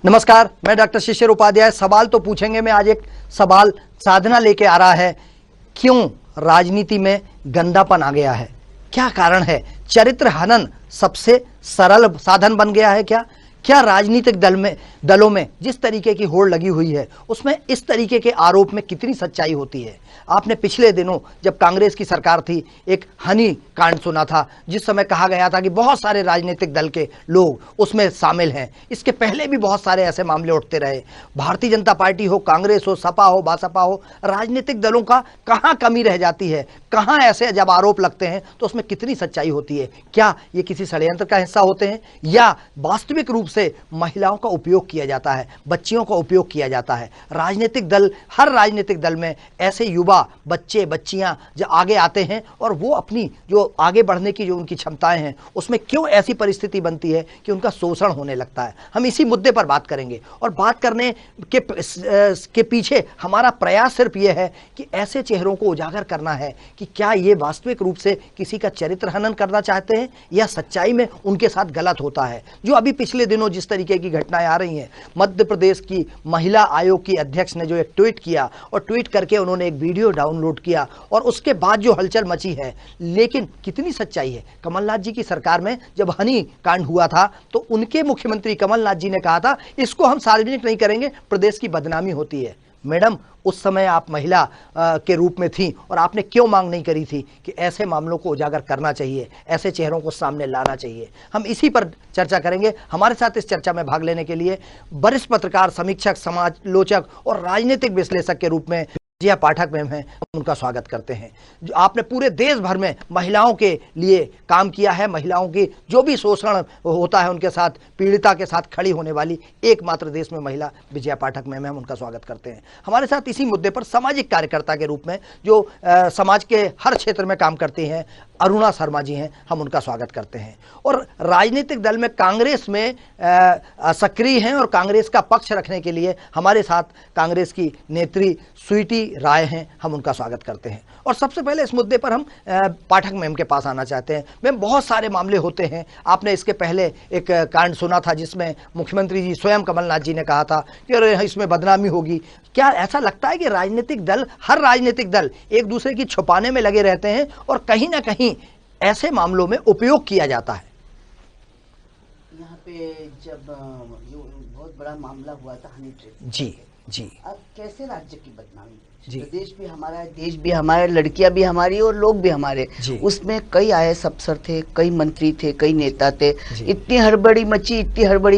नमस्कार, मैं डॉक्टर शिशिर उपाध्याय। सवाल तो पूछेंगे, मैं आज एक सवाल साधना लेके आ रहा है। क्यों राजनीति में गंदापन आ गया है? क्या कारण है? चरित्र हनन सबसे सरल साधन बन गया है क्या राजनीतिक दलों में जिस तरीके की होड़ लगी हुई है उसमें इस तरीके के आरोप में कितनी सच्चाई होती है? आपने पिछले दिनों जब कांग्रेस की सरकार थी एक हनी कांड सुना था, जिस समय कहा गया था कि बहुत सारे राजनीतिक दल के लोग उसमें शामिल हैं। इसके पहले भी बहुत सारे ऐसे मामले उठते रहे। भारतीय जनता पार्टी हो, कांग्रेस हो, सपा हो, बासपा हो, राजनीतिक दलों का कहाँ कमी रह जाती है? कहाँ ऐसे जब आरोप लगते हैं तो उसमें कितनी सच्चाई होती है? क्या ये किसी षड्यंत्र का हिस्सा होते हैं या वास्तविक रूप से महिलाओं का उपयोग किया जाता है, बच्चियों का उपयोग किया जाता है? राजनीतिक दल, हर राजनीतिक दल में ऐसे युवा बच्चे बच्चियां जो आगे आते हैं और वो अपनी जो आगे बढ़ने की जो उनकी क्षमताएं हैं उसमें क्यों ऐसी परिस्थिति बनती है कि उनका शोषण होने लगता है? हम इसी मुद्दे पर बात करेंगे और बात करने के पीछे हमारा प्रयास सिर्फ ये है कि ऐसे चेहरों को उजागर करना है कि क्या ये वास्तविक रूप से किसी का चरित्र हनन करना चाहते हैं या सच्चाई में उनके साथ गलत होता है। जो अभी पिछले दिनों जिस तरीके की घटनाएं आ रही हैं, मध्य प्रदेश की महिला आयोग की अध्यक्ष ने जो एक ट्वीट किया और ट्वीट करके उन्होंने एक वीडियो डाउनलोड किया और उसके बाद जो हलचल मची है, लेकिन कितनी सच्चाई है? कमलनाथ जी की सरकार में जब हनी कांड हुआ था तो उनके मुख्यमंत्री कमलनाथ जी ने कहा था इसको हम सार्वजनिक नहीं करेंगे, प्रदेश की बदनामी होती है। मैडम, उस समय आप महिला के रूप में थी और आपने क्यों मांग नहीं करी थी कि ऐसे मामलों को उजागर करना चाहिए, ऐसे चेहरों को सामने लाना चाहिए? हम इसी पर चर्चा करेंगे। हमारे साथ इस चर्चा में भाग लेने के लिए वरिष्ठ पत्रकार, समीक्षक, समालोचक और राजनीतिक विश्लेषक के रूप में विजया पाठक मैम हैं, हम उनका स्वागत करते हैं। जो आपने पूरे देश भर में महिलाओं के लिए काम किया है, महिलाओं की जो भी शोषण होता है उनके साथ, पीड़िता के साथ खड़ी होने वाली एकमात्र देश में महिला विजया पाठक मैम हैं, हम उनका स्वागत करते हैं। हमारे साथ इसी मुद्दे पर सामाजिक कार्यकर्ता के रूप में जो समाज के हर क्षेत्र में काम करती हैं अरुणा शर्मा जी हैं, हम उनका स्वागत करते हैं। और राजनीतिक दल में कांग्रेस में सक्रिय हैं और कांग्रेस का पक्ष रखने के लिए हमारे साथ कांग्रेस की नेत्री स्वीटी राय हैं, हम उनका स्वागत करते हैं। और सबसे पहले इस मुद्दे पर हम पाठक मैम के पास आना चाहते हैं। मैम, बहुत सारे मामले होते हैं। आपने इसके पहले एक कांड सुना था जिसमें मुख्यमंत्री जी स्वयं कमलनाथ जी ने कहा था कि अरे इसमें बदनामी होगी। क्या ऐसा लगता है कि राजनीतिक दल, हर राजनीतिक दल एक दूसरे की छुपाने में लगे रहते हैं और कहीं ना कहीं ऐसे मामलों में उपयोग किया जाता है? यहाँ पे जब बहुत बड़ा मामला हुआ था हनी ट्रैप जी, अब कैसे राज्य की बदनामी, जी, प्रदेश भी हमारा है, देश भी हमारा, लड़कियां भी हमारी और लोग भी हमारे। उसमें कई IAS अफसर थे, कई मंत्री थे, कई नेता थे। इतनी हड़बड़ी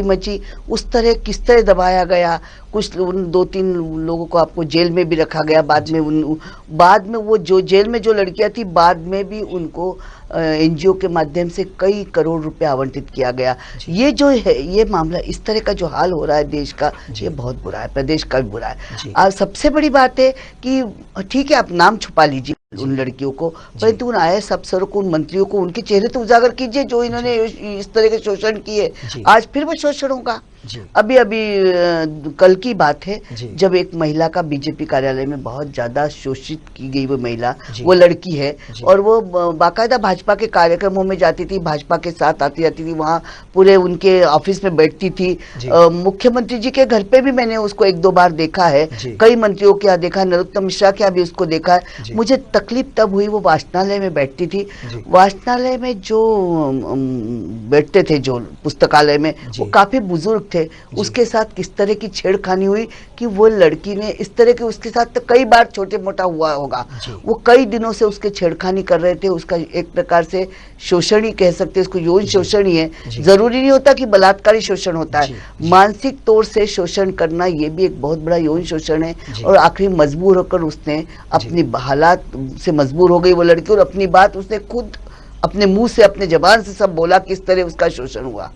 मची, उस तरह किस तरह दबाया गया। कुछ 2-3 लोगों को आपको जेल में भी रखा गया। बाद में वो जो जेल में जो लड़कियां थी, बाद में भी उनको NGO के माध्यम से कई करोड़ रुपए आवंटित किया गया। ये जो है, ये मामला, इस तरह का जो हाल हो रहा है देश का, ये बहुत बुरा है, प्रदेश का भी बुरा है। और सबसे बड़ी बात है कि ठीक है, आप नाम छुपा लीजिए उन लड़कियों को, परंतु उन IAS अफसरों को, उन मंत्रियों को, उनके चेहरे तो उजागर कीजिए जो इन्होंने इस तरह के शोषण किए। आज फिर वो शोषण होगा। अभी कल की बात है जब एक महिला का बीजेपी कार्यालय में बहुत ज्यादा शोषित की गई, वो महिला, वो लड़की है और वो बाकायदा भाजपा के कार्यक्रमों में जाती थी, भाजपा के साथ आती जाती थी, वहाँ पूरे उनके ऑफिस में बैठती थी। मुख्यमंत्री जी के घर पे भी मैंने उसको 1-2 बार देखा है, कई मंत्रियों के यहाँ देखा, नरोत्तम मिश्रा के यहाँ भी उसको देखा है। मुझे तकलीफ तब हुई, वो वाचनालय में बैठती थी। वाचनालय में जो बैठते थे, जो पुस्तकालय में, वो काफी बुजुर्ग थे। उसके साथ किस तरह की छेड़खानी हुई कि वो लड़की ने इस तरह के, उसके साथ तो कई बार छोटे मोटा हुआ होगा। वो कई दिनों से उसके छेड़खानी कर रहे थे। उसका एक प्रकार से शोषण ही कह सकते हैं, उसको यौन शोषण ही है। जरूरी नहीं होता कि बलात्कारी शोषण होता है, मानसिक तौर से शोषण करना ये भी एक बहुत बड़ा यौन शोषण है। और आखिर मजबूर होकर उसने अपनी हालात से मजबूर हो गई वो लड़की और अपनी बात उसने खुद अपने मुंह से, अपने जबान से सब बोला किस तरह उसका शोषण हुआ।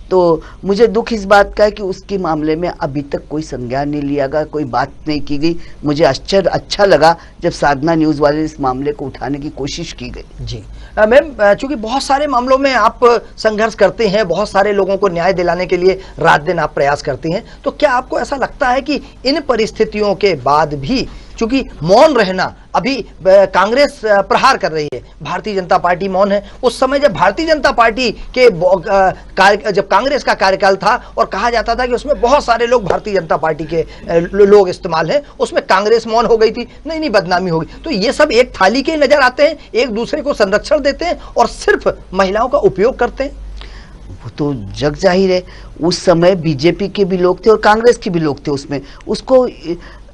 तो मुझे दुख इस बात का है कि उसके मामले में अभी तक कोई संज्ञान नहीं लिया गया, कोई बात नहीं की गई। मुझे आश्चर्य अच्छा लगा जब साधना न्यूज वाले इस मामले को उठाने की कोशिश की गई। जी मैम, चूंकि बहुत सारे मामलों में आप संघर्ष करते हैं, बहुत सारे लोगों को न्याय दिलाने के लिए रात दिन आप प्रयास करती हैं, तो क्या आपको ऐसा लगता है कि इन परिस्थितियों के बाद भी चूंकि मौन रहना अभी कांग्रेस प्रहार कर रही है, भारतीय जनता पार्टी मौन है। उस समय जब भारतीय जनता पार्टी के जब कांग्रेस का कार्यकाल था और कहा जाता था कि उसमें बहुत सारे लोग भारतीय जनता पार्टी के लोग इस्तेमाल हैं, उसमें कांग्रेस मौन हो गई थी, नहीं बदनामी होगी। तो ये सब एक थाली के नजर आते हैं, एक दूसरे को संरक्षण देते हैं और सिर्फ महिलाओं का उपयोग करते हैं। वो तो जग जाहिर है, उस समय बीजेपी के भी लोग थे और कांग्रेस के भी लोग थे उसमें। उसको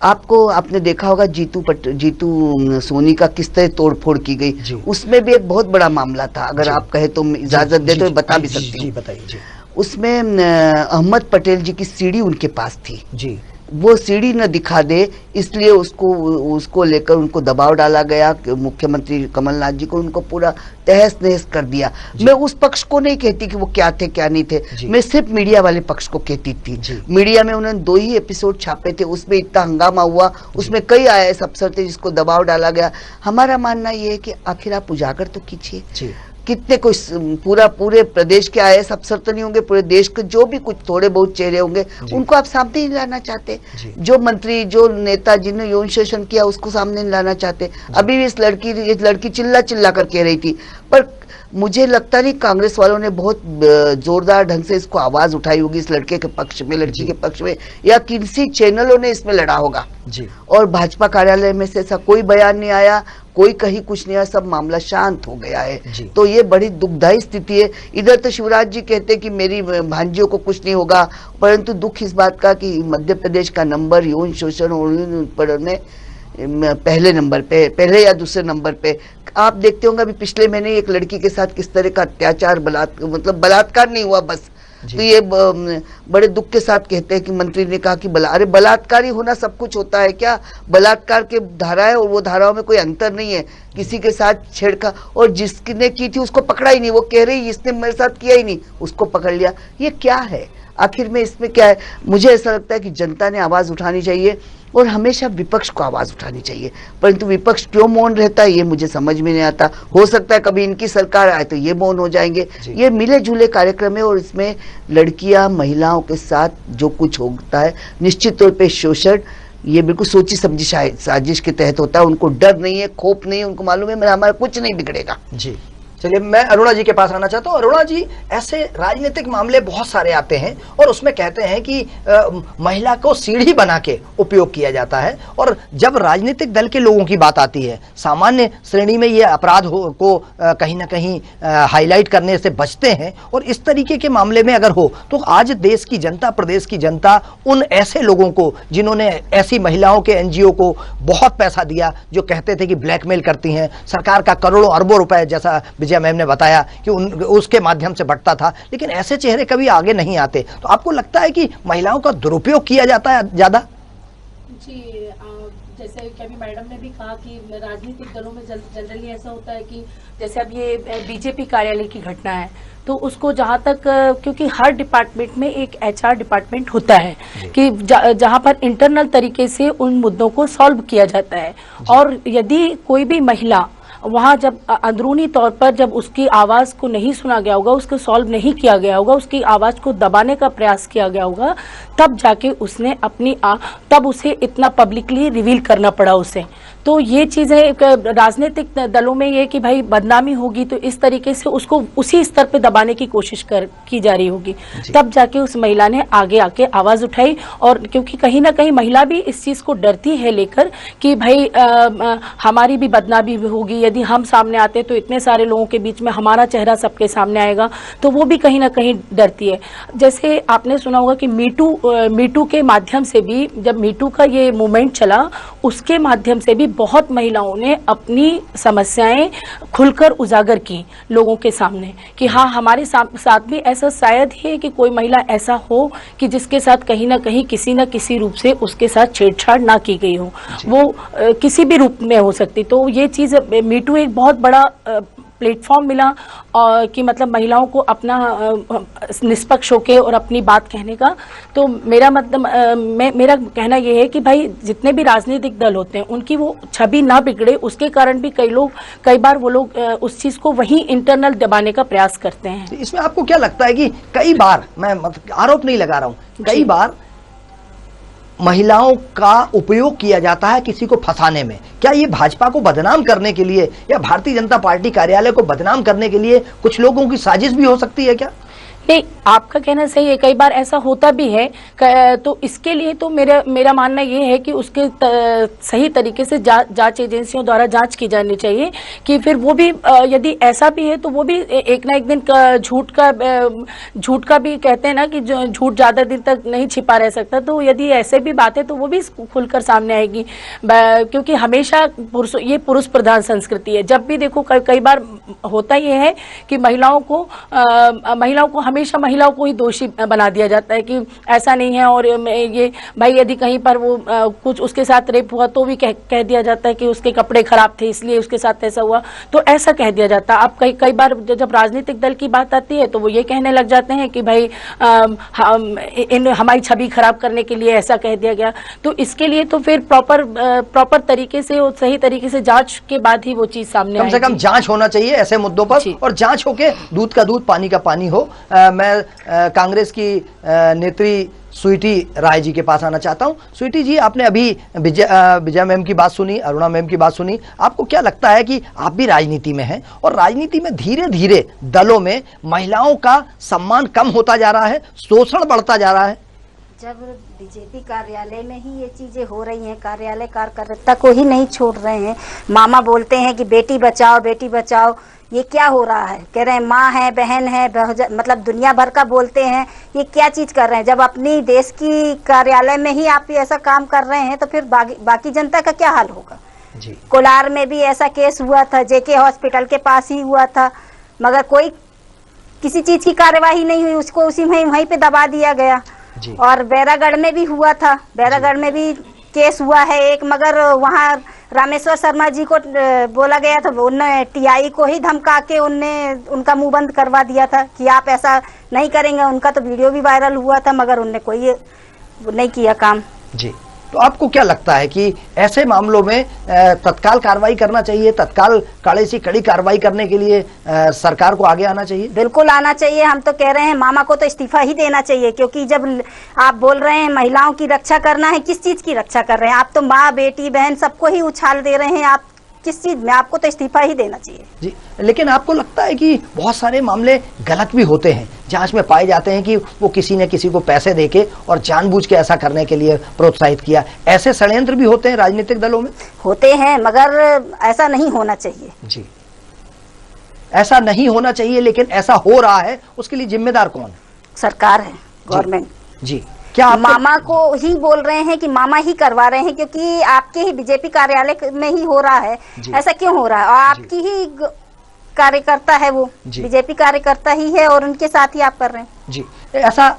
आपने देखा होगा जीतू सोनी का किस तरह तोड़फोड़ की गई, उसमें भी एक बहुत बड़ा मामला था। अगर आप कहे तो इजाजत दे तो बता भी सकती हूँ। बताइए। उसमें अहमद पटेल जी की सीडी उनके पास थी जी, वो सीढ़ी न दिखा दे इसलिए उसको लेकर उनको दबाव डाला गया। मुख्यमंत्री कमलनाथ जी को उनको पूरा तहस नहस कर दिया। मैं उस पक्ष को नहीं कहती कि वो क्या थे क्या नहीं थे, मैं सिर्फ मीडिया वाले पक्ष को कहती थी। मीडिया में उन्होंने 2 ही एपिसोड छापे थे, उसमें इतना हंगामा हुआ, उसमें कई IAS अफसर थे जिसको दबाव डाला गया। हमारा मानना ये है कि आखिर आप उजागर तो कीजिए, कितने कोई पूरे प्रदेश के IAS अफसर तो नहीं होंगे, पूरे देश के जो भी कुछ थोड़े बहुत चेहरे होंगे उनको आप सामने नहीं लाना चाहते। जो मंत्री जो नेता जिन्होंने यौन शोषण किया उसको सामने नहीं लाना चाहते। अभी भी इस लड़की चिल्ला चिल्ला कर कह रही थी, पर मुझे लगता नहीं कांग्रेस वालों ने बहुत जोरदार ढंग से इसको आवाज उठाई होगी इस लड़के के पक्ष में, लड़की के पक्ष में, या किसी चैनलों ने इसमें लड़ा होगा जी। और भाजपा कार्यालय में से ऐसा कोई बयान नहीं आया, कोई कहीं कुछ नहीं आया, सब मामला शांत हो गया है। तो ये बड़ी दुखदायी स्थिति है। इधर तो शिवराज जी कहते कि मेरी भांजियों को कुछ नहीं होगा, परंतु दुख इस बात का कि मध्य प्रदेश का नंबर यौन शोषण पर पहले नंबर पे, पहले या दूसरे नंबर पे। आप देखते होंगे अभी पिछले महीने एक लड़की के साथ किस तरह का अत्याचार, मतलब बलात्कार नहीं हुआ बस। तो ये बड़े दुख के साथ कहते हैं कि मंत्री ने कहा कि अरे बलात्कारी होना सब कुछ होता है क्या? बलात्कार के धाराएं और वो धाराओं में कोई अंतर नहीं है। किसी के साथ छेड़खा, और जिसने की थी उसको पकड़ा ही नहीं, वो कह रही इसने मेरे साथ किया ही नहीं, उसको पकड़ लिया। ये क्या है आखिर में, इसमें क्या है? मुझे ऐसा लगता है कि जनता ने आवाज उठानी चाहिए और हमेशा विपक्ष को आवाज उठानी चाहिए, परंतु विपक्ष क्यों मौन रहता है ये मुझे समझ में नहीं आता। हो सकता है कभी इनकी सरकार आए तो ये मौन हो जाएंगे। ये मिले जुले कार्यक्रम है और इसमें लड़कियां महिलाओं के साथ जो कुछ होता है निश्चित तौर पे शोषण ये बिल्कुल सोची समझी साजिश के तहत होता है। उनको डर नहीं है, खौफ नहीं है, उनको मालूम है हमारा कुछ नहीं बिगड़ेगा। जी चलिए, मैं अरुणा जी के पास आना चाहता हूँ। अरुणा जी, ऐसे राजनीतिक मामले बहुत सारे आते हैं और उसमें कहते हैं कि महिला को सीढ़ी बना के उपयोग किया जाता है, और जब राजनीतिक दल के लोगों की बात आती है, सामान्य श्रेणी में ये अपराध को कहीं ना कहीं हाईलाइट करने से बचते हैं, और इस तरीके के मामले में अगर हो तो आज देश की जनता, प्रदेश की जनता उन ऐसे लोगों को जिन्होंने ऐसी महिलाओं के NGO को बहुत पैसा दिया, जो कहते थे कि ब्लैकमेल करती हैं, सरकार का करोड़ों अरबों रुपए, जैसा विजय मैम ने बताया कि उसके माध्यम से बढ़ता था, लेकिन ऐसे चेहरे कभी आगे नहीं आते। तो आपको लगता है कि महिलाओं का दुरुपयोग किया जाता है ज्यादा? जी, जैसे कि अभी मैडम ने भी कहा कि राजनीतिक दलों में जनरली ऐसा होता है कि जैसे अब ये बीजेपी कार्यालय की घटना है, तो उसको जहाँ तक, क्योंकि हर डिपार्टमेंट में एक HR डिपार्टमेंट होता है कि जहाँ पर इंटरनल तरीके से उन मुद्दों को सॉल्व किया जाता है, और यदि कोई भी महिला वहाँ जब अंदरूनी तौर पर जब उसकी आवाज को नहीं सुना गया होगा, उसको सॉल्व नहीं किया गया होगा, उसकी आवाज को दबाने का प्रयास किया गया होगा, तब जाके उसने तब उसे इतना पब्लिकली रिवील करना पड़ा उसे। तो ये चीजें राजनीतिक दलों में ये कि भाई बदनामी होगी तो इस तरीके से उसको उसी स्तर पे दबाने की कोशिश की जा रही होगी, तब जाके उस महिला ने आगे आके आवाज उठाई। और क्योंकि कहीं ना कहीं महिला भी इस चीज को डरती है लेकर कि भाई हमारी भी बदनामी होगी, यदि हम सामने आते तो इतने सारे लोगों के बीच में हमारा चेहरा सबके सामने आएगा, तो वो भी कहीं ना कहीं डरती है। जैसे आपने सुना होगा कि मीटू के माध्यम से भी, जब मीटू का ये मूवमेंट चला, उसके माध्यम से भी बहुत महिलाओं ने अपनी समस्याएं खुलकर उजागर की लोगों के सामने कि हाँ, हमारे साथ भी ऐसा शायद ही है कि कोई महिला ऐसा हो कि जिसके साथ कहीं ना कहीं किसी न किसी रूप से उसके साथ छेड़छाड़ ना की गई हो, वो किसी भी रूप में हो सकती। तो ये चीज़ मीटू एक बहुत बड़ा प्लेटफॉर्म मिला और कि मतलब महिलाओं को अपना निष्पक्ष होके और अपनी बात कहने का। तो मेरा मतलब मेरा कहना ये है कि भाई जितने भी राजनीतिक दल होते हैं उनकी वो छवि ना बिगड़े, उसके कारण भी कई बार वो लोग उस चीज़ को वहीं इंटरनल दबाने का प्रयास करते हैं। इसमें आपको क्या लगता है कि कई बार, मैं मतलब आरोप नहीं लगा रहा हूँ, कई बार महिलाओं का उपयोग किया जाता है किसी को फंसाने में। क्या ये भाजपा को बदनाम करने के लिए या भारतीय जनता पार्टी कार्यालय को बदनाम करने के लिए कुछ लोगों की साजिश भी हो सकती है क्या? नहीं, आपका कहना सही है, कई बार ऐसा होता भी है। तो इसके लिए तो मेरा मानना ये है कि उसके सही तरीके से जांच एजेंसियों द्वारा जांच की जानी चाहिए कि फिर वो भी यदि ऐसा भी है तो वो भी एक ना एक दिन झूठ का भी कहते हैं ना कि झूठ ज्यादा दिन तक नहीं छिपा रह सकता। तो यदि ऐसे भी बात है तो वो भी खुलकर सामने आएगी, क्योंकि हमेशा ये पुरुष प्रधान संस्कृति है। जब भी देखो कई बार होता ये है कि महिलाओं को हमेशा महिलाओं को ही दोषी बना दिया जाता है कि ऐसा नहीं है, और ये भाई यदि कहीं पर वो कुछ उसके साथ रेप हुआ तो भी कह दिया जाता है कि उसके कपड़े खराब थे इसलिए उसके साथ ऐसा हुआ, तो ऐसा कह दिया जाता है। अब कई बार जब राजनीतिक दल की बात आती है तो वो ये कहने लग जाते हैं कि भाई हमारी छवि खराब करने के लिए ऐसा कह दिया गया। तो इसके लिए तो फिर प्रॉपर तरीके से और सही तरीके से जांच के बाद ही वो चीज सामने कम से कम जांच होना चाहिए ऐसे मुद्दों पर, और जांच होके दूध का दूध पानी का पानी हो। मैं कांग्रेस की नेत्री स्वीटी राय जी के पास आना चाहता हूं। स्वीटी जी, आपने अभी विजय मैम की बात सुनी, अरुणा मैम की बात सुनी। आपको क्या लगता है कि आप भी राजनीति में हैं और राजनीति में धीरे धीरे दलों में महिलाओं का सम्मान कम होता जा रहा है, शोषण बढ़ता जा रहा है? जब बीजेपी कार्यालय में ही ये चीजें हो रही हैं, कार्यालय कार्यकर्ता को ही नहीं छोड़ रहे हैं। मामा बोलते हैं कि बेटी बचाओ बेटी बचाओ, ये क्या हो रहा है? कह रहे हैं माँ है, बहन है, मतलब दुनिया भर का बोलते हैं। ये क्या चीज कर रहे हैं? जब अपनी देश की कार्यालय में ही आप ऐसा काम कर रहे हैं तो फिर बाकी जनता का क्या हाल होगा? जी। कोलार में भी ऐसा केस हुआ था, जेके हॉस्पिटल के पास ही हुआ था, मगर कोई किसी चीज की कार्यवाही नहीं हुई, उसको उसी में वहीं पे दबा दिया गया। और बैरागढ़ में भी हुआ था, बैरागढ़ में भी केस हुआ है एक, मगर वहाँ रामेश्वर शर्मा जी को बोला गया था, उन्होंने टीआई को ही धमका के उनका मुंह बंद करवा दिया था कि आप ऐसा नहीं करेंगे। उनका तो वीडियो भी वायरल हुआ था, मगर उनने कोई नहीं किया काम। जी, तो आपको क्या लगता है कि ऐसे मामलों में तत्काल कार्रवाई करना चाहिए, तत्काल कड़े से कड़ी कार्रवाई करने के लिए सरकार को आगे आना चाहिए? बिल्कुल आना चाहिए। हम तो कह रहे हैं मामा को तो इस्तीफा ही देना चाहिए, क्योंकि जब आप बोल रहे हैं महिलाओं की रक्षा करना है, किस चीज की रक्षा कर रहे हैं आप? तो माँ बेटी बहन सबको ही उछाल दे रहे हैं, आप किस चीज में? आपको तो इस्तीफा ही देना चाहिए। जी, लेकिन आपको लगता है कि बहुत सारे मामले गलत भी होते हैं, जांच में पाए जाते हैं कि वो किसी ने किसी को पैसे देके और जानबूझ के ऐसा करने के लिए प्रोत्साहित किया, ऐसे षड्यंत्र भी होते हैं राजनीतिक दलों में? होते हैं, मगर ऐसा नहीं होना चाहिए। जी, ऐसा नहीं होना चाहिए, लेकिन ऐसा हो रहा है, उसके लिए जिम्मेदार कौन है? सरकार है, गवर्नमेंट। जी, क्या मामा को ही बोल रहे हैं कि मामा ही करवा रहे हैं, क्योंकि आपके ही बीजेपी कार्यालय में ही हो रहा है। ऐसा क्यों हो रहा है? और आपकी ही कार्यकर्ता है, वो बीजेपी कार्यकर्ता ही है, और उनके साथ ही आप कर रहे हैं। जी, ऐसा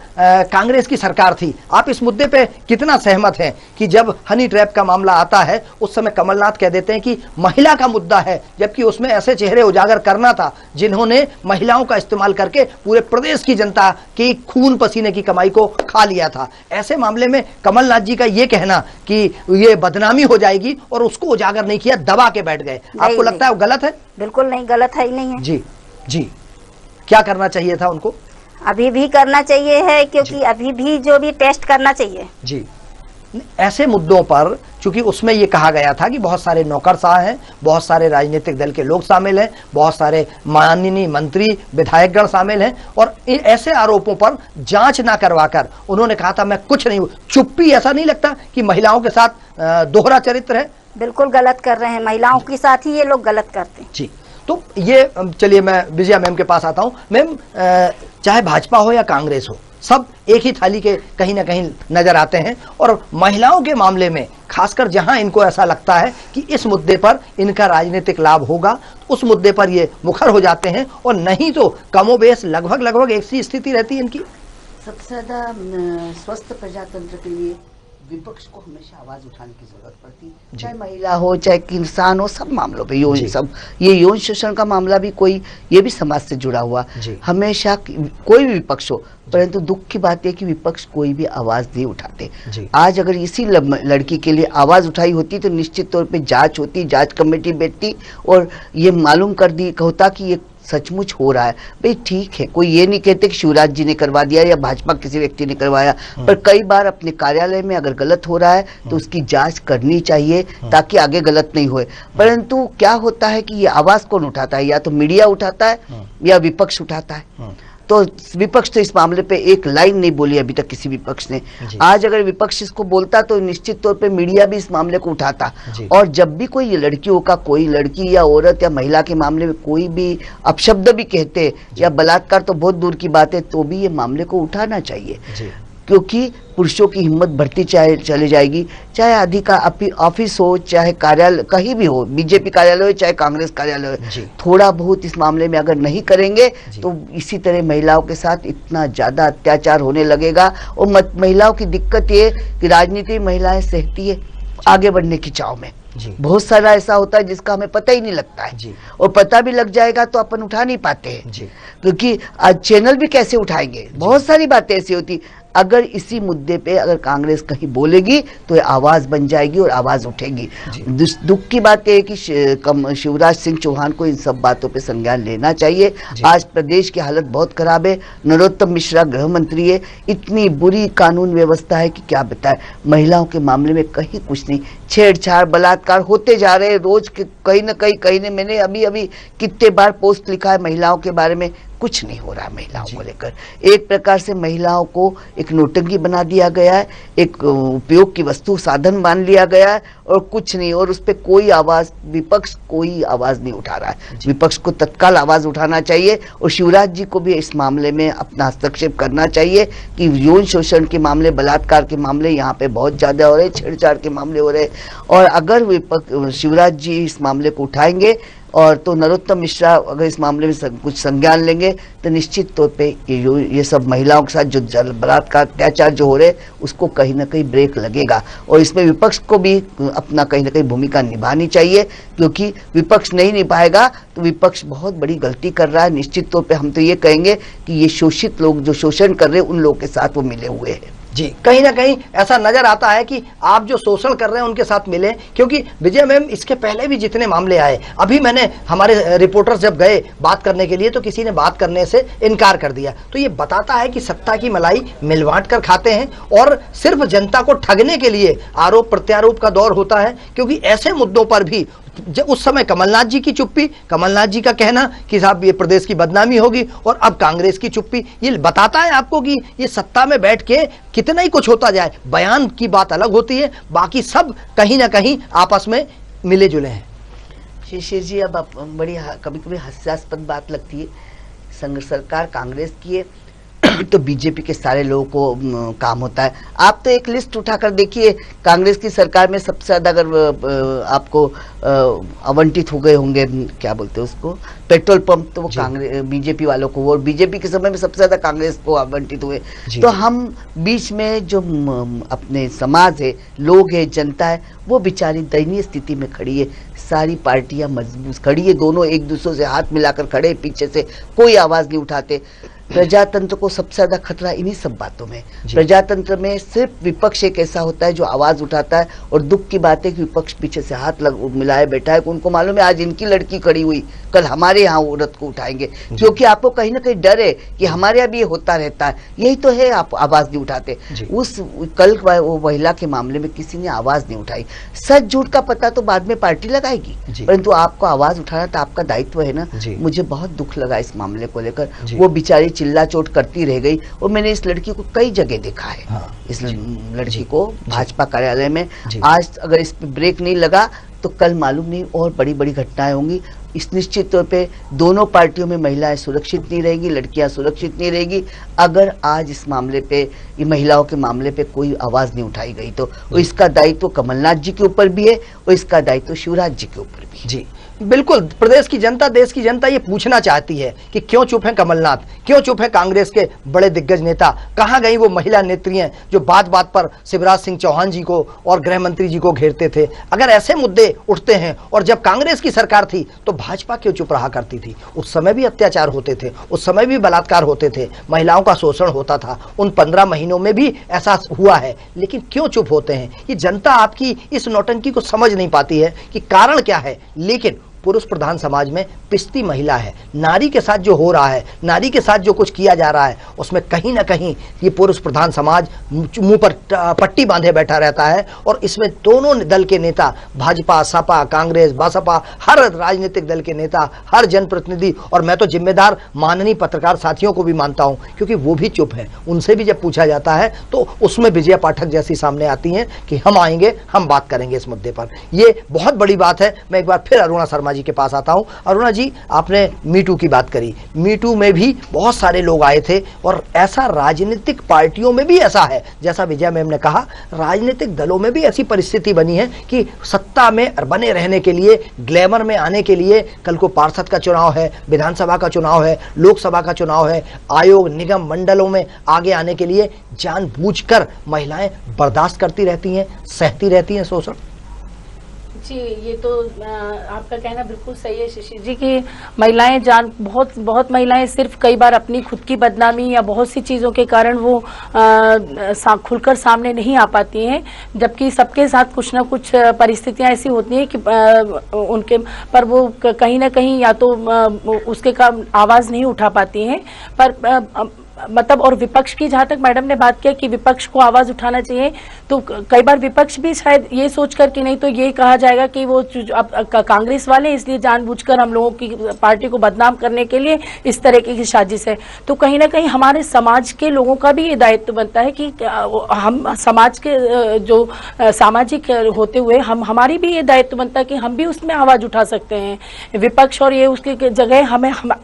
कांग्रेस की सरकार थी। आप इस मुद्दे पे कितना सहमत हैं कि जब हनी ट्रैप का मामला आता है उस समय कमलनाथ कह देते हैं कि महिला का मुद्दा है, जबकि उसमें ऐसे चेहरे उजागर करना था जिन्होंने महिलाओं का इस्तेमाल करके पूरे प्रदेश की जनता की खून पसीने की कमाई को खा लिया था। ऐसे मामले में कमलनाथ जी का ये कहना कि ये बदनामी हो जाएगी और उसको उजागर नहीं किया, दबा के बैठ गए, आपको लगता है वो गलत है? बिल्कुल नहीं, गलत है ही नहीं है। जी जी, क्या करना चाहिए था उनको? अभी भी करना चाहिए है, क्योंकि अभी भी जो भी टेस्ट करना चाहिए। जी, ऐसे मुद्दों पर चूंकि उसमें ये कहा गया था कि बहुत सारे नौकरशाह हैं, बहुत सारे राजनीतिक दल के लोग शामिल हैं, बहुत सारे माननीय मंत्री विधायकगण शामिल हैं, और ऐसे आरोपों पर जांच ना करवाकर उन्होंने कहा था मैं कुछ नहीं हूं। चुप्पी, ऐसा नहीं लगता कि महिलाओं के साथ दोहरा चरित्र है? बिल्कुल गलत कर रहे हैं, महिलाओं के साथ ही ये लोग गलत करते हैं। जी, तो ये चलिए मैं विजया मैम के पास आता हूं। मैम, चाहे भाजपा हो या कांग्रेस हो, सब एक ही थाली के कहीं ना कहीं नजर आते हैं, और महिलाओं के मामले में खासकर जहां इनको ऐसा लगता है कि इस मुद्दे पर इनका राजनीतिक लाभ होगा, उस मुद्दे पर ये मुखर हो जाते हैं, और नहीं तो कमोबेश लगभग एक सी स्थिति रहती है इनकी। सबसे ज्यादा स्वस्थ प्रजातंत्र के लिए विपक्ष को हमेशा आवाज उठाने की जरूरत पड़ती, चाहे महिला हो चाहे किसान हो, सब मामलों पे ये यौन शोषण का मामला भी ये भी समाज से जुड़ा हुआ। हमेशा कोई भी विपक्ष हो, परंतु दुख की बात है कि विपक्ष कोई भी आवाज नहीं उठाते। आज अगर इसी लड़की के लिए आवाज उठाई होती तो निश्चित तौर पे जांच होती, जांच कमेटी बैठती और ये मालूम कर दी होता कि ये सचमुच हो रहा है, भाई ठीक है, कोई ये नहीं कहते कि शिवराज जी ने करवा दिया या भाजपा किसी व्यक्ति ने करवाया, पर कई बार अपने कार्यालय में अगर गलत हो रहा है तो उसकी जांच करनी चाहिए ताकि आगे गलत नहीं होए। परंतु क्या होता है कि ये आवाज कौन उठाता है, या तो मीडिया उठाता है या विपक्ष उठाता है। तो विपक्ष तो इस मामले पे एक लाइन नहीं बोली अभी तक किसी विपक्ष ने। आज अगर विपक्ष इसको बोलता तो निश्चित तौर पे मीडिया भी इस मामले को उठाता, और जब भी कोई लड़कियों का, कोई लड़की या औरत या महिला के मामले में कोई भी अपशब्द भी कहते या बलात्कार तो बहुत दूर की बात है, तो भी ये मामले को उठाना चाहिए, क्योंकि पुरुषों की हिम्मत बढ़ती चली जाएगी। चाहे अधिकार ऑफिस हो, चाहे कार्यालय कहीं भी हो, बीजेपी कार्यालय हो चाहे कांग्रेस कार्यालय हो, थोड़ा बहुत इस मामले में अगर नहीं करेंगे तो इसी तरह महिलाओं के साथ इतना ज्यादा अत्याचार होने लगेगा। और महिलाओं की दिक्कत ये कि राजनीति में महिलाएं सहती है आगे बढ़ने की चाव में। बहुत सारा ऐसा होता है जिसका हमें पता ही नहीं लगता है, और पता भी लग जाएगा तो अपन उठा नहीं पाते हैं, क्योंकि आज चैनल भी कैसे उठाएंगे, बहुत सारी बातें ऐसी होती। अगर इसी मुद्दे पे अगर कांग्रेस कहीं बोलेगी तो ये आवाज बन जाएगी और आवाज उठेगी। दुख की बात यह है कि शिवराज सिंह चौहान को इन सब बातों पे संज्ञान लेना चाहिए। आज प्रदेश की हालत बहुत खराब है। नरोत्तम मिश्रा गृह मंत्री है, इतनी बुरी कानून व्यवस्था है कि क्या बताए। महिलाओं के मामले में कहीं कुछ नहीं, छेड़छाड़ बलात्कार होते जा रहे हैं रोज कहीं न कहीं मैंने अभी कितने बार पोस्ट लिखा है महिलाओं के बारे में, कुछ नहीं हो रहा है महिलाओं को लेकर। एक प्रकार से महिलाओं को एक नोटंकी बना दिया गया है, एक उपयोग की वस्तु साधन मान लिया गया है, और कुछ नहीं। और उस पर कोई आवाज, विपक्ष कोई आवाज नहीं उठा रहा है। विपक्ष को तत्काल आवाज उठाना चाहिए, और शिवराज जी को भी इस मामले में अपना हस्तक्षेप करना चाहिए कि यौन शोषण के मामले, बलात्कार के मामले यहाँ पे बहुत ज्यादा हो रहे, छेड़छाड़ के मामले हो रहे, और अगर शिवराज जी इस मामले को उठाएंगे और तो नरोत्तम मिश्रा अगर इस मामले में कुछ संज्ञान लेंगे तो निश्चित तौर पे ये सब महिलाओं के साथ जो बलात्कार अत्याचार जो हो रहे उसको कहीं ना कहीं ब्रेक लगेगा। और इसमें विपक्ष को भी अपना कहीं ना कहीं भूमिका निभानी चाहिए, क्योंकि विपक्ष नहीं निभाएगा तो विपक्ष बहुत बड़ी गलती कर रहा है। निश्चित तौर पे हम तो ये कहेंगे कि ये शोषित लोग जो शोषण कर रहे हैं उन लोगों के साथ वो मिले हुए हैं। जी, कहीं ना कहीं ऐसा नजर आता है कि आप जो शोषण कर रहे हैं उनके साथ मिले, क्योंकि विजय मैम इसके पहले भी जितने मामले आए, अभी मैंने हमारे रिपोर्टर्स जब गए बात करने के लिए तो किसी ने बात करने से इनकार कर दिया। तो ये बताता है कि सत्ता की मलाई मिल बांट कर खाते हैं और सिर्फ जनता को ठगने के लिए आरोप प्रत्यारोप का दौर होता है। क्योंकि ऐसे मुद्दों पर भी जब उस समय कमलनाथ जी की चुप्पी, कमलनाथ जी का कहना कि साहब ये प्रदेश की बदनामी होगी, और अब कांग्रेस की चुप्पी, ये बताता है आपको कि ये सत्ता में बैठ के कितना ही कुछ होता जाए, बयान की बात अलग होती है, बाकी सब कहीं ना कहीं आपस में मिले जुले हैं। शिशिर जी, अब बड़ी कभी कभी हास्यास्पद बात लगती है। संघ सरकार कांग्रेस की है तो बीजेपी के सारे लोगों को काम होता है। आप तो एक लिस्ट उठाकर देखिए, कांग्रेस की सरकार में सबसे ज्यादा अगर आपको आवंटित हो गए होंगे, क्या बोलते हैं उसको, पेट्रोल पंप, तो वो कांग्रेस बीजेपी वालों को, और बीजेपी के समय में सबसे ज्यादा कांग्रेस को आवंटित हुए। तो हम बीच में जो अपने समाज है, लोग है, जनता है, वो बेचारी दयनीय स्थिति में खड़ी है। सारी पार्टियां मजबूत खड़ी है, दोनों एक दूसरे से हाथ मिलाकर खड़े, पीछे से कोई आवाज नहीं उठाते। प्रजातंत्र को सबसे ज्यादा खतरा इन्हीं सब बातों में। प्रजातंत्र में सिर्फ विपक्ष एक ऐसा होता है जो आवाज उठाता है, और दुख की बात है कि विपक्ष पीछे से हाथ मिलाए बैठा है। उनको मालूम है आज इनकी लड़की खड़ी हुई, कल हमारे यहाँ औरत को उठाएंगे, क्योंकि आपको कहीं ना कहीं डर है कि हमारे यहाँ भी ये होता रहता है। यही तो है, आप आवाज नहीं उठाते। उस कल वो महिला के मामले में किसी ने आवाज नहीं उठाई। सच झूठ का पता तो बाद में पार्टी लगाएगी, परंतु आपको आवाज उठाना तो आपका दायित्व है ना। मुझे बहुत दुख लगा इस मामले को लेकर। वो बेचारी चिल्ला चोट करती रह गई, और मैंने इस लड़की को कई जगह देखा है। इस लड़की को भाजपा कार्यालय में, आज अगर इस पे ब्रेक नहीं लगा तो कल मालूम नहीं और बड़ी बड़ी घटनाएं होंगी। इस निश्चित तौर पे दोनों पार्टियों में महिलाएं सुरक्षित नहीं रहेगी, लड़कियां सुरक्षित नहीं रहेगी अगर आज इस मामले पे, ये महिलाओं के मामले पे कोई आवाज नहीं उठाई गई तो। इसका दायित्व कमलनाथ जी के ऊपर भी है, और इसका दायित्व शिवराज जी के ऊपर भी। जी बिल्कुल, प्रदेश की जनता, देश की जनता ये पूछना चाहती है कि क्यों चुप है कमलनाथ, क्यों चुप है कांग्रेस के बड़े दिग्गज नेता, कहां गई वो महिला नेत्रियां जो बात बात पर शिवराज सिंह चौहान जी को और गृह मंत्री जी को घेरते थे। अगर ऐसे मुद्दे उठते हैं, और जब कांग्रेस की सरकार थी तो भाजपा क्यों चुप रहा करती थी? उस समय भी अत्याचार होते थे, उस समय भी बलात्कार होते थे, महिलाओं का शोषण होता था, उन 15 महीनों में भी ऐसा हुआ है, लेकिन क्यों चुप होते हैं? ये जनता आपकी इस नौटंकी को समझ नहीं पाती है कि कारण क्या है, लेकिन पुरुष प्रधान समाज में पिसती महिला है। नारी के साथ जो हो रहा है, नारी के साथ जो कुछ किया जा रहा है, उसमें कहीं ना कहीं ये पुरुष प्रधान समाज मुंह पर पट्टी बांधे बैठा रहता है। और इसमें दोनों दल के नेता, भाजपा, सपा, कांग्रेस, बसपा, हर राजनीतिक दल के नेता, हर जनप्रतिनिधि, और मैं तो जिम्मेदार माननीय पत्रकार साथियों को भी मानता हूं, क्योंकि वो भी चुप है। उनसे भी जब पूछा जाता है तो उसमें विजया पाठक जैसी सामने आती हैं कि हम आएंगे, हम बात करेंगे इस मुद्दे पर। ये बहुत बड़ी बात है। मैं एक बार फिर अरुणा शर्मा जी के पास आता हूं। अरुणा जी, आपने मीटू की बात करी। मीटू में भी बहुत सारे लोग आए थे, और ऐसा राजनीतिक पार्टियों में भी ऐसा है, जैसा विजया मैम ने कहा, राजनीतिक दलों में भी ऐसी परिस्थिति बनी है कि सत्ता में बने रहने के लिए, ग्लैमर में आने के लिए, कल को पार्षद का चुनाव है, विधानसभा का चुनाव है, लोकसभा का चुनाव है, आयोग, निगम, मंडलों में आगे आने के लिए जानबूझकर महिलाएं बर्दाश्त करती रहती हैं, सहती रहती हैं शोषण। जी, ये तो आपका कहना बिल्कुल सही है शिशिर जी कि महिलाएं बहुत महिलाएं सिर्फ कई बार अपनी खुद की बदनामी या बहुत सी चीज़ों के कारण वो खुलकर सामने नहीं आ पाती हैं, जबकि सबके साथ कुछ ना कुछ परिस्थितियां ऐसी होती हैं कि उनके पर वो कहीं ना कहीं या तो उसके का आवाज़ नहीं उठा पाती हैं। पर मतलब, और विपक्ष की जहां तक मैडम ने बात किया कि विपक्ष को आवाज उठाना चाहिए, तो कई बार विपक्ष भी शायद ये सोचकर कि नहीं तो ये कहा जाएगा कि वो कांग्रेस वाले इसलिए जानबूझकर हम लोगों की पार्टी को बदनाम करने के लिए इस तरह की साजिश है। तो कहीं ना कहीं हमारे समाज के लोगों का भी ये दायित्व बनता है कि हम समाज के जो सामाजिक होते हुए हमारी भी ये दायित्व बनता है कि हम भी उसमें आवाज उठा सकते हैं। विपक्ष और ये उसकी जगह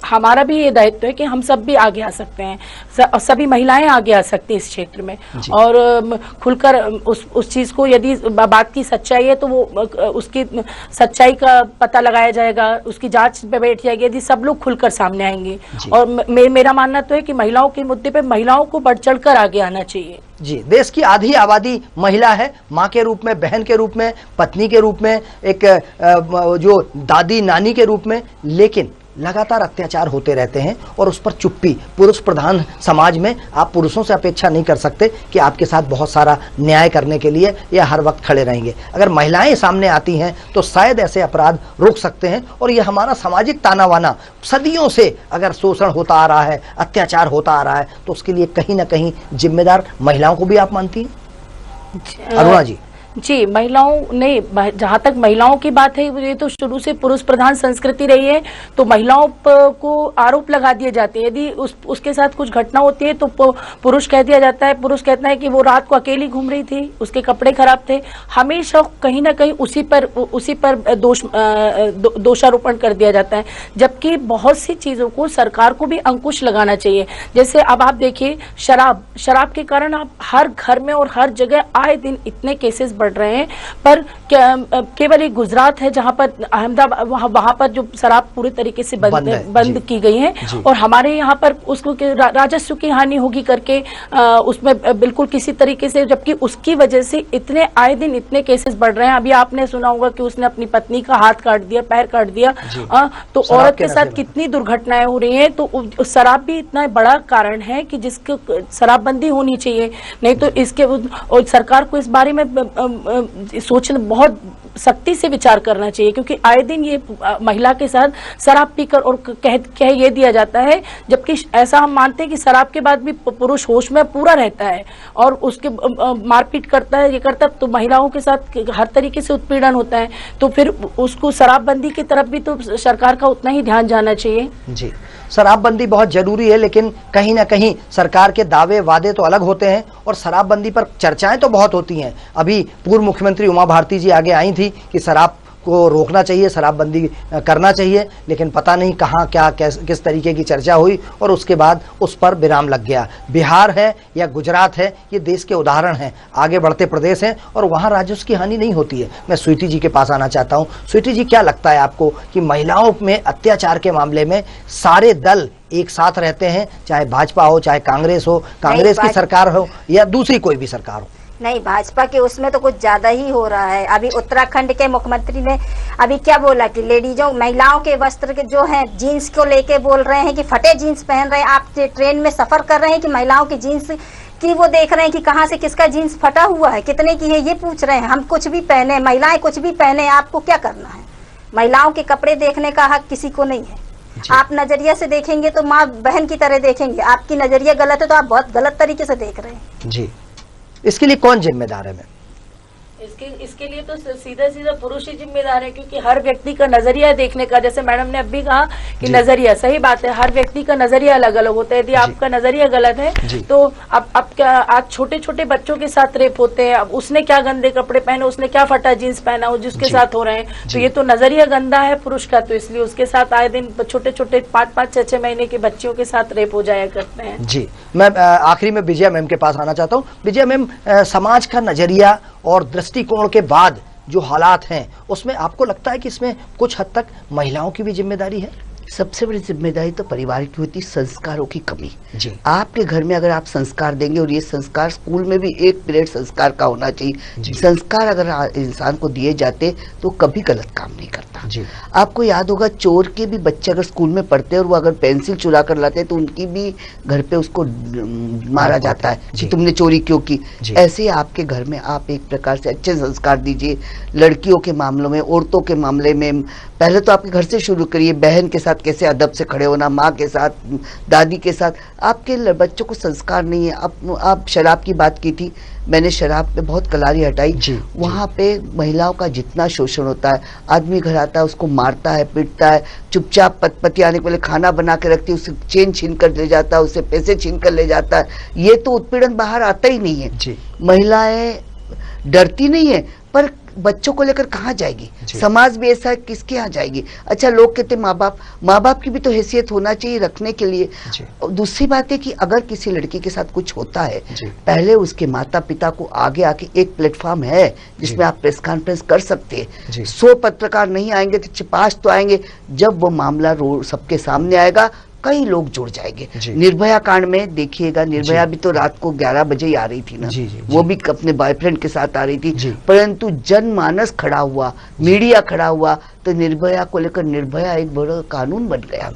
हमारा भी ये दायित्व है कि हम सब भी आगे आ सकते हैं, सभी महिलाएं आगे आ सकती हैं इस क्षेत्र में, और खुलकर उस चीज को, यदि बात की सच्चाई है तो वो उसकी सच्चाई का पता लगाया जाएगा, उसकी जांच पे बैठ जाएगी यदि सब लोग खुलकर सामने आएंगे। और मेरा मानना तो है कि महिलाओं के मुद्दे पे महिलाओं को बढ़ चढ़कर आगे आना चाहिए। जी, देश की आधी आबादी महिला है, माँ के रूप में, बहन के रूप में, पत्नी के रूप में, एक जो दादी नानी के रूप में, लेकिन लगातार अत्याचार होते रहते हैं और उस पर चुप्पी। पुरुष प्रधान समाज में आप पुरुषों से अपेक्षा नहीं कर सकते कि आपके साथ बहुत सारा न्याय करने के लिए या हर वक्त खड़े रहेंगे। अगर महिलाएं सामने आती हैं तो शायद ऐसे अपराध रुक सकते हैं। और ये हमारा सामाजिक ताना बाना, सदियों से अगर शोषण होता आ रहा है, अत्याचार होता आ रहा है, तो उसके लिए कहीं ना कहीं जिम्मेदार महिलाओं को भी आप मानती हैं अरुणा जी? जी, महिलाओं ने, जहाँ तक महिलाओं की बात है, ये तो शुरू से पुरुष प्रधान संस्कृति रही है, तो महिलाओं को आरोप लगा दिए जाते हैं। यदि उसके साथ कुछ घटना होती है तो पुरुष कह दिया जाता है, पुरुष कहता है कि वो रात को अकेली घूम रही थी, उसके कपड़े खराब थे। हमेशा कहीं ना कहीं उसी पर दोषारोपण कर दिया जाता है, जबकि बहुत सी चीजों को सरकार को भी अंकुश लगाना चाहिए। जैसे अब आप देखिए, शराब के कारण आप हर घर में और हर जगह आए दिन इतने केसेस बढ़ रहे हैं, पर केवल एक गुजरात है जहां पर अहमदाबाद, वहां पर जो शराब पूरे तरीके से बंद की गई है, और हमारे यहाँ पर उसको राजस्व की हानि होगी करके उसमें बिल्कुल किसी तरीके से, जबकि उसकी वजह से इतने आए दिन इतने केसेस बढ़ रहे हैं। अभी आपने सुना होगा कि उसने अपनी पत्नी का हाथ काट दिया, पैर काट दिया, तो औरत के साथ कितनी दुर्घटनाएं हो रही हैं। तो शराब भी इतना बड़ा कारण है कि जिसको शराबबंदी होनी चाहिए। नहीं तो इसके, और सरकार को इस बारे में सोचना, बहुत सख्ती से विचार करना चाहिए, क्योंकि आए दिन ये महिला के साथ शराब पीकर और कह ये दिया जाता है, जबकि ऐसा हम मानते हैं कि शराब के बाद भी पुरुष होश में पूरा रहता है और उसके मारपीट करता है, ये करता है, तो महिलाओं के साथ हर तरीके से उत्पीड़न होता है। तो फिर उसको शराबबंदी की तरफ भी तो सरकार का उतना ही ध्यान जाना चाहिए। जी, शराबबंदी बहुत जरूरी है, लेकिन कहीं ना कहीं सरकार के दावे वादे तो अलग होते हैं और शराबबंदी पर चर्चाएं तो बहुत होती हैं। अभी पूर्व मुख्यमंत्री उमा भारती जी आगे आई थी कि शराब को रोकना चाहिए, शराबबंदी करना चाहिए, लेकिन पता नहीं कहाँ क्या किस तरीके की चर्चा हुई और उसके बाद उस पर विराम लग गया। बिहार है या गुजरात है, ये देश के उदाहरण हैं, आगे बढ़ते प्रदेश हैं और वहाँ राजस्व की हानि नहीं होती है। मैं स्वीटी जी के पास आना चाहता हूँ। स्वीटी जी, क्या लगता है आपको कि महिलाओं में अत्याचार के मामले में सारे दल एक साथ रहते हैं, चाहे भाजपा हो, चाहे कांग्रेस हो, कांग्रेस की सरकार हो या दूसरी कोई भी सरकार हो? नहीं, भाजपा के उसमें तो कुछ ज्यादा ही हो रहा है। अभी उत्तराखंड के मुख्यमंत्री ने अभी क्या बोला कि लेडीजों, महिलाओं के वस्त्र के जो हैं, जीन्स को लेके बोल रहे हैं कि फटे जीन्स पहन रहे हैं। आप ट्रेन में सफर कर रहे हैं कि महिलाओं की जीन्स की वो देख रहे हैं कि कहाँ से किसका जीन्स फटा हुआ है, कितने की है, ये पूछ रहे हैं। हम कुछ भी पहने, महिलाएं कुछ भी पहने, आपको क्या करना है? महिलाओं के कपड़े देखने का हक किसी को नहीं है। आप नजरिया से देखेंगे तो माँ बहन की तरह देखेंगे, आपकी नजरिया गलत है तो आप बहुत गलत तरीके से देख रहे हैं। जी, इसके लिए कौन जिम्मेदार है मैम? इसके लिए तो सीधा सीधा पुरुष ही जिम्मेदार है, क्योंकि हर व्यक्ति का नजरिया देखने का, जैसे मैडम ने अभी कहा कि नजरिया, सही बात है, हर व्यक्ति का नजरिया अलग अलग होता है। यदि आपका नजरिया गलत है तो अब क्या, आज छोटे छोटे बच्चों के साथ रेप होते हैं। अब उसने क्या गंदे कपड़े पहने, उसने क्या फटा जींस पहना हो जिसके साथ हो रहे हैं, तो ये तो नजरिया गंदा है पुरुष का, तो इसलिए उसके साथ आए दिन छोटे छोटे 5-5, 6-6 महीने के बच्चियों के साथ रेप हो जाया करते हैं। जी, मैं आखिरी में विजया मैम के पास आना चाहता हूँ। विजया मैम, समाज का नजरिया और दृष्टिकोण के बाद जो हालात हैं उसमें आपको लगता है कि इसमें कुछ हद तक महिलाओं की भी जिम्मेदारी है? सबसे बड़ी जिम्मेदारी तो परिवार की होती है, संस्कारों की कमी। जी, आपके घर में अगर आप संस्कार देंगे, और ये संस्कार स्कूल में भी एक पीरियड संस्कार का होना चाहिए। संस्कार अगर इंसान को दिए जाते तो कभी गलत काम नहीं करता। जी, आपको याद होगा, चोर के भी बच्चे अगर स्कूल में पढ़ते हैं और वो अगर पेंसिल चुरा कर लाते हैं तो उनकी भी घर पे उसको मारा जाता है कि तुमने चोरी क्यों की। ऐसे ही आपके घर में आप एक प्रकार से अच्छे संस्कार दीजिए। लड़कियों के मामलों में, औरतों के मामले में पहले तो आपके घर से शुरू करिए। बहन के साथ कैसे अदब से खड़े होना, माँ के साथ, दादी के साथ। आपके बच्चों को संस्कार नहीं है। आप शराब की बात की थी, मैंने शराब पे बहुत कलारी हटाई। वहाँ पे महिलाओं का जितना शोषण होता है, आदमी घर आता है उसको मारता है, पीटता है, चुपचाप पति आने के पहले खाना बना के रखती है, उससे चेन छीन कर ले जाता है, उससे पैसे छीन कर ले जाता है। ये तो उत्पीड़न बाहर आता ही नहीं है। महिलाएं डरती नहीं है, पर बच्चों को लेकर कहाँ जाएगी? समाज भी ऐसा है, किसके यहाँ जाएगी? अच्छा, लोग कहते माँ बाप की भी तो हैसियत होना चाहिए रखने के लिए। दूसरी बात है कि अगर किसी लड़की के साथ कुछ होता है, पहले उसके माता पिता को आगे आके एक प्लेटफॉर्म है जिसमें आप प्रेस कॉन्फ्रेंस कर सकते हैं। 100 पत्रकार नहीं आएंगे तो 5 तो आएंगे। जब वो मामला सबके सामने आएगा, कई लोग जुड़ जाएंगे। निर्भया कांड में देखिएगा, निर्भया भी तो रात को 11 बजे ही आ रही थी ना। वो भी अपने बॉयफ्रेंड के साथ आ रही थी, परंतु जनमानस खड़ा हुआ, मीडिया खड़ा हुआ, तो निर्भया को लेकर निर्भया एक बड़ा कानून बन गया।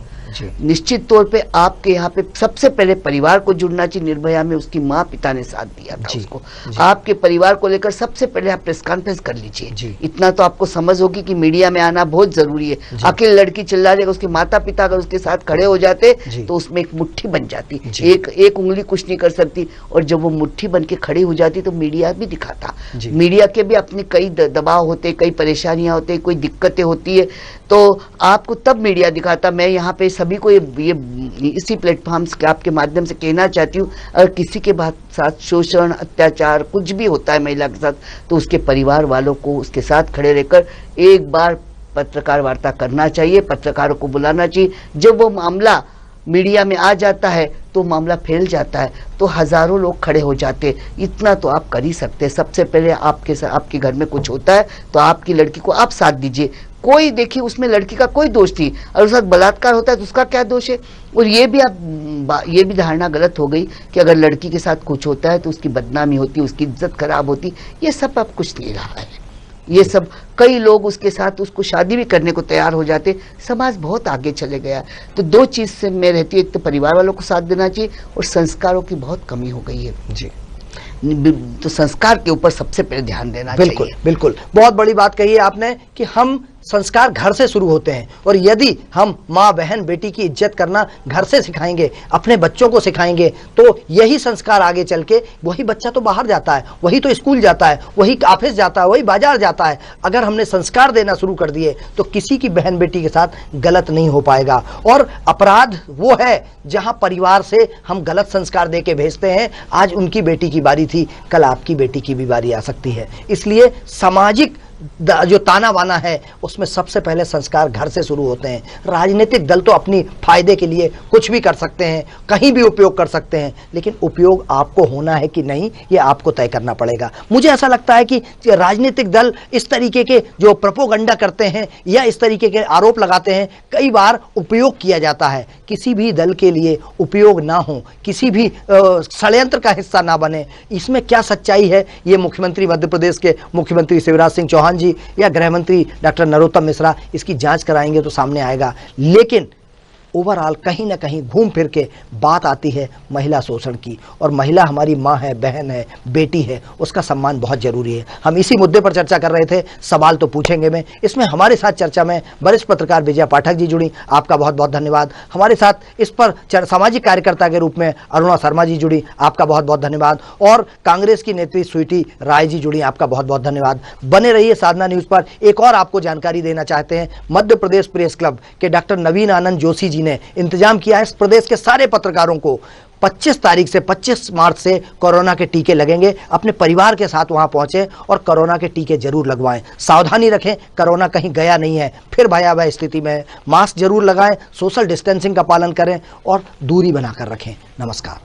निश्चित तौर पे आपके यहाँ पे सबसे पहले परिवार को जुड़ना चाहिए। निर्भया में उसकी माँ पिता ने साथ दिया था उसको। आपके परिवार को लेकर सबसे पहले आप प्रेस कॉन्फ्रेंस कर लीजिए। इतना तो आपको समझ होगी कि मीडिया में आना बहुत जरूरी है। अकेले लड़की चिल्ला जाएगा, उसके माता पिता अगर उसके साथ खड़े हो जाते तो उसमें एक मुट्ठी बन जाती, एक उंगली कुछ नहीं कर सकती। और जब वो मुट्ठी बन के खड़ी हो जाती तो मीडिया भी दिखाता। मीडिया के भी अपनी कई दबाव होते, कई परेशानियां होती, कोई दिक्कतें होती है, तो आपको तब मीडिया दिखाता। मैं यहाँ पे सभी को ये इसी प्लेटफॉर्म के आपके माध्यम से कहना चाहती हूँ, अगर किसी के साथ शोषण, अत्याचार कुछ भी होता है महिला के साथ, तो उसके परिवार वालों को उसके साथ खड़े रहकर एक बार पत्रकार वार्ता करना चाहिए, पत्रकारों को बुलाना चाहिए। जब वो मामला मीडिया में आ जाता है तो मामला फैल जाता है, तो हजारों लोग खड़े हो जाते। इतना तो आप कर ही सकते हैं। सबसे पहले आपके घर में कुछ होता है तो आपकी लड़की को आप साथ दीजिए। कोई देखिए उसमें लड़की का कोई दोष नहीं, और उसके साथ बलात्कार होता है तो उसका क्या दोष है? और ये भी धारणा गलत हो गई कि अगर लड़की के साथ कुछ होता है तो उसकी बदनामी होती, उसकी इज्जत खराब होती। ये सब अब कुछ नहीं रहा है। ये सब कई लोग उसके साथ उसको शादी भी करने को तैयार हो जाते। समाज बहुत आगे चले गया। तो 2 चीज से मैं रहती है, एक तो परिवार वालों को साथ देना चाहिए, और संस्कारों की बहुत कमी हो गई है। तो संस्कार के ऊपर सबसे पहले ध्यान देना चाहिए। बिल्कुल, बहुत बड़ी बात कही है आपने कि हम संस्कार घर से शुरू होते हैं, और यदि हम माँ बहन बेटी की इज्जत करना घर से सिखाएंगे, अपने बच्चों को सिखाएंगे, तो यही संस्कार आगे चल के वही बच्चा तो बाहर जाता है, वही तो स्कूल जाता है, वही ऑफिस जाता है, वही बाजार जाता है। अगर हमने संस्कार देना शुरू कर दिए तो किसी की बहन बेटी के साथ गलत नहीं हो पाएगा। और अपराध वो है जहां परिवार से हम गलत संस्कार दे के भेजते हैं। आज उनकी बेटी की बारी थी, कल आपकी बेटी की भी बारी आ सकती है। इसलिए सामाजिक जो ताना बाना है उसमें सबसे पहले संस्कार घर से शुरू होते हैं। राजनीतिक दल तो अपनी फायदे के लिए कुछ भी कर सकते हैं, कहीं भी उपयोग कर सकते हैं, लेकिन उपयोग आपको होना है कि नहीं ये आपको तय करना पड़ेगा। मुझे ऐसा लगता है कि राजनीतिक दल इस तरीके के जो प्रोपोगंडा करते हैं या इस तरीके के आरोप लगाते हैं, कई बार उपयोग किया जाता है। किसी भी दल के लिए उपयोग ना हो, किसी भी षड्यंत्र का हिस्सा ना बने, इसमें क्या सच्चाई है ये मुख्यमंत्री, मध्य प्रदेश के मुख्यमंत्री शिवराज सिंह चौहान जी या गृह मंत्री डॉक्टर नरोत्तम मिश्रा इसकी जांच कराएंगे तो सामने आएगा। लेकिन ओवरऑल कहीं ना कहीं घूम फिर के बात आती है महिला शोषण की, और महिला हमारी माँ है, बहन है, बेटी है, उसका सम्मान बहुत जरूरी है। हम इसी मुद्दे पर चर्चा कर रहे थे सवाल तो पूछेंगे में। इसमें हमारे साथ चर्चा में वरिष्ठ पत्रकार विजया पाठक जी जुड़ी, आपका बहुत बहुत धन्यवाद। हमारे साथ इस पर सामाजिक कार्यकर्ता के रूप में अरुणा शर्मा जी जुड़ी, आपका बहुत बहुत धन्यवाद। और कांग्रेस की नेत्री स्वीटी राय जी जुड़ी, आपका बहुत बहुत धन्यवाद। बने रहिए साधना न्यूज पर। एक और आपको जानकारी देना चाहते हैं, मध्य प्रदेश प्रेस क्लब के डॉक्टर नवीन आनंद जोशी जी ने इंतजाम किया है इस प्रदेश के सारे पत्रकारों को 25 तारीख से 25 मार्च से कोरोना के टीके लगेंगे। अपने परिवार के साथ वहां पहुंचे और कोरोना के टीके जरूर लगवाएं। सावधानी रखें, कोरोना कहीं गया नहीं है, फिर भयावह स्थिति में है। मास्क जरूर लगाएं, सोशल डिस्टेंसिंग का पालन करें और दूरी बनाकर रखें। नमस्कार।